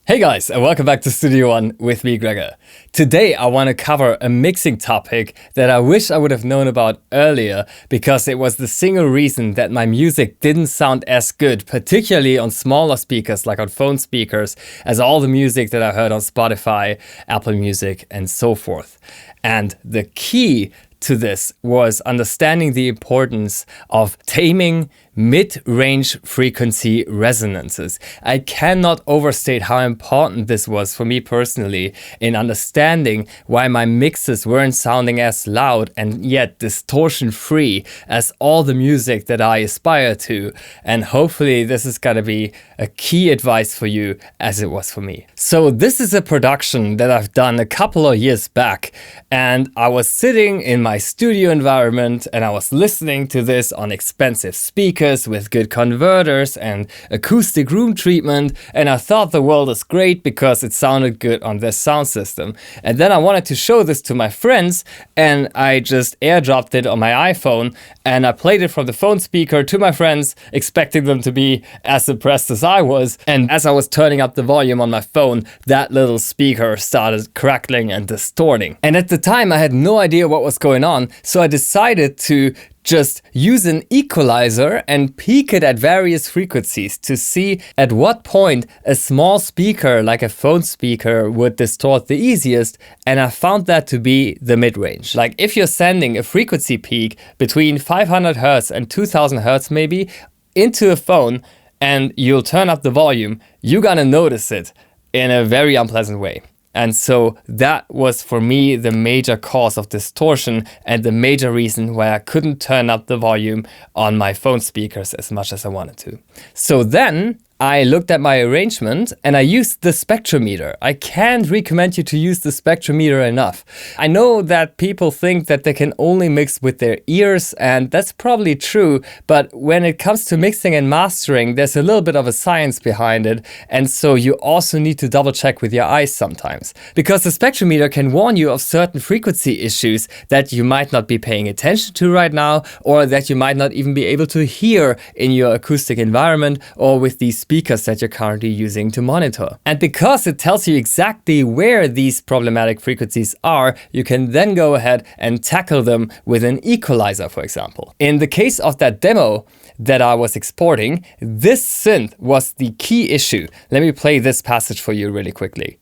Hey guys, and welcome back to Studio One with me, Gregor. Today I want to cover a mixing topic that I wish I would have known about earlier, because it was the single reason that my music didn't sound as good, particularly on smaller speakers like on phone speakers, as all the music that I heard on Spotify, Apple Music, and so forth. And the key to this was understanding the importance of taming mid-range frequency resonances. I cannot overstate how important this was for me personally in understanding why my mixes weren't sounding as loud and yet distortion-free as all the music that I aspire to. And hopefully this is gonna be a key advice for you as it was for me. So this is a production that I've done a couple of years back, and I was sitting in my studio environment and I was listening to this on expensive speakers with good converters and acoustic room treatment, and I thought the world is great because it sounded good on this sound system. And then I wanted to show this to my friends, and I just airdropped it on my iPhone and I played it from the phone speaker to my friends, expecting them to be as impressed as I was. And as I was turning up the volume on my phone, that little speaker started crackling and distorting. And at the time I had no idea what was going on, so I decided to just use an equalizer and peak it at various frequencies to see at what point a small speaker like a phone speaker would distort the easiest, and I found that to be the mid-range. Like if you're sending a frequency peak between 500 Hz and 2000 Hz maybe into a phone and you'll turn up the volume, you're gonna notice it in a very unpleasant way. And so that was for me the major cause of distortion and the major reason why I couldn't turn up the volume on my phone speakers as much as I wanted to. So then I looked at my arrangement and I used the Spectrometer. I can't recommend you to use the Spectrometer enough. I know that people think that they can only mix with their ears, and that's probably true, but when it comes to mixing and mastering, there's a little bit of a science behind it, and so you also need to double check with your eyes sometimes. Because the Spectrometer can warn you of certain frequency issues that you might not be paying attention to right now, or that you might not even be able to hear in your acoustic environment or with these speakers that you're currently using to monitor. And because it tells you exactly where these problematic frequencies are, you can then go ahead and tackle them with an equalizer, for example. In the case of that demo that I was exporting, this synth was the key issue. Let me play this passage for you really quickly.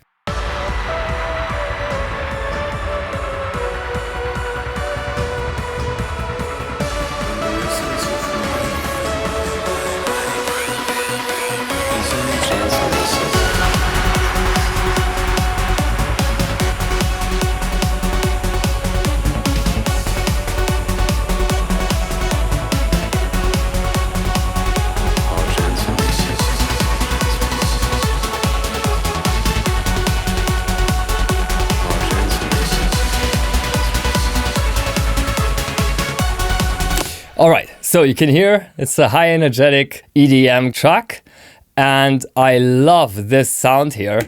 All right, so you can hear it's a high energetic EDM track, and I love this sound here.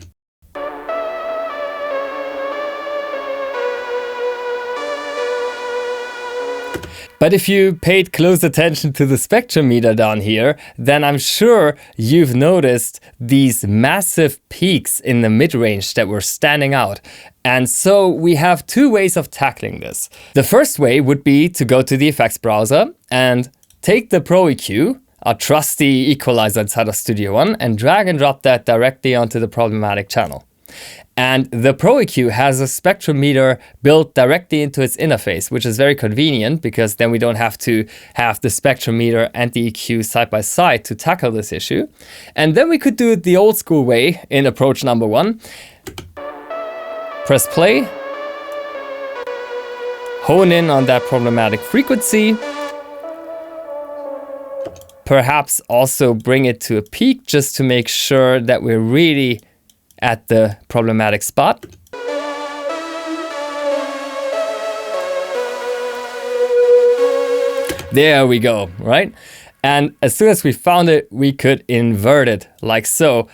But if you paid close attention to the spectrometer down here, then I'm sure you've noticed these massive peaks in the mid-range that were standing out. And so we have two ways of tackling this. The first way would be to go to the effects browser and take the Pro EQ, our trusty equalizer inside of Studio One, and drag and drop that directly onto the problematic channel. And the Pro EQ has a spectrometer built directly into its interface, which is very convenient because then we don't have to have the spectrometer and the EQ side by side to tackle this issue. And then we could do it the old school way in approach number one. Press play, hone in on that problematic frequency, perhaps also bring it to a peak just to make sure that we're really at the problematic spot. There we go, right? And as soon as we found it, we could invert it like so.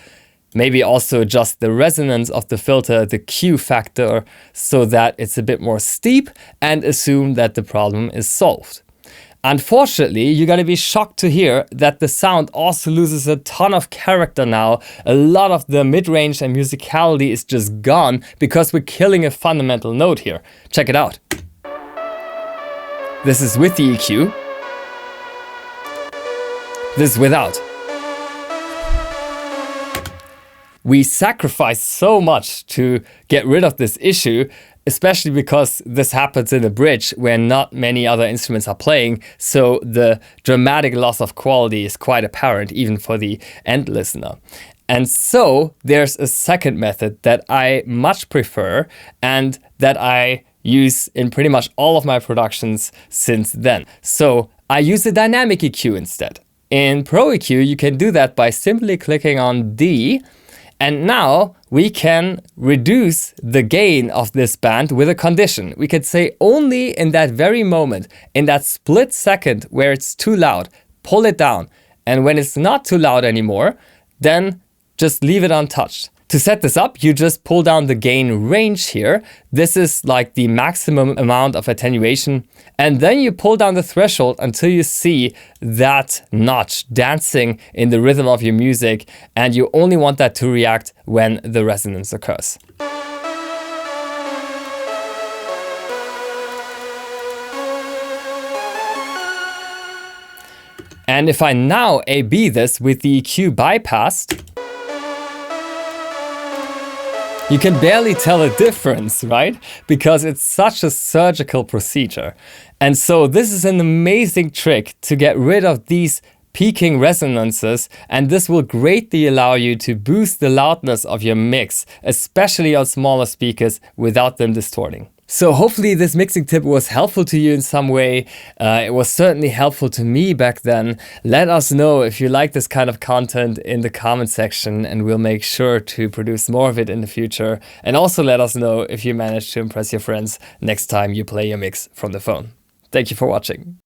Maybe also adjust the resonance of the filter, the Q factor, so that it's a bit more steep, and assume that the problem is solved. Unfortunately, you're gonna be shocked to hear that the sound also loses a ton of character now. A lot of the mid-range and musicality is just gone because we're killing a fundamental note here. Check it out. This is with the EQ. This is without. We sacrifice so much to get rid of this issue, especially because this happens in a bridge where not many other instruments are playing, so the dramatic loss of quality is quite apparent even for the end listener. And so there's a second method that I much prefer and that I use in pretty much all of my productions since then. So I use a dynamic EQ instead. In Pro EQ, you can do that by simply clicking on D. And now we can reduce the gain of this band with a condition. We could say only in that very moment, in that split second where it's too loud, pull it down. And when it's not too loud anymore, then just leave it untouched. To set this up, you just pull down the gain range here. This is like the maximum amount of attenuation. And then you pull down the threshold until you see that notch dancing in the rhythm of your music. And you only want that to react when the resonance occurs. And if I now A/B this with the EQ bypassed, you can barely tell a difference, right? Because it's such a surgical procedure. And so this is an amazing trick to get rid of these peaking resonances, and this will greatly allow you to boost the loudness of your mix, especially on smaller speakers, without them distorting. So hopefully this mixing tip was helpful to you in some way. It was certainly helpful to me back then. Let us know if you like this kind of content in the comment section, and we'll make sure to produce more of it in the future. And also let us know if you managed to impress your friends next time you play your mix from the phone. Thank you for watching.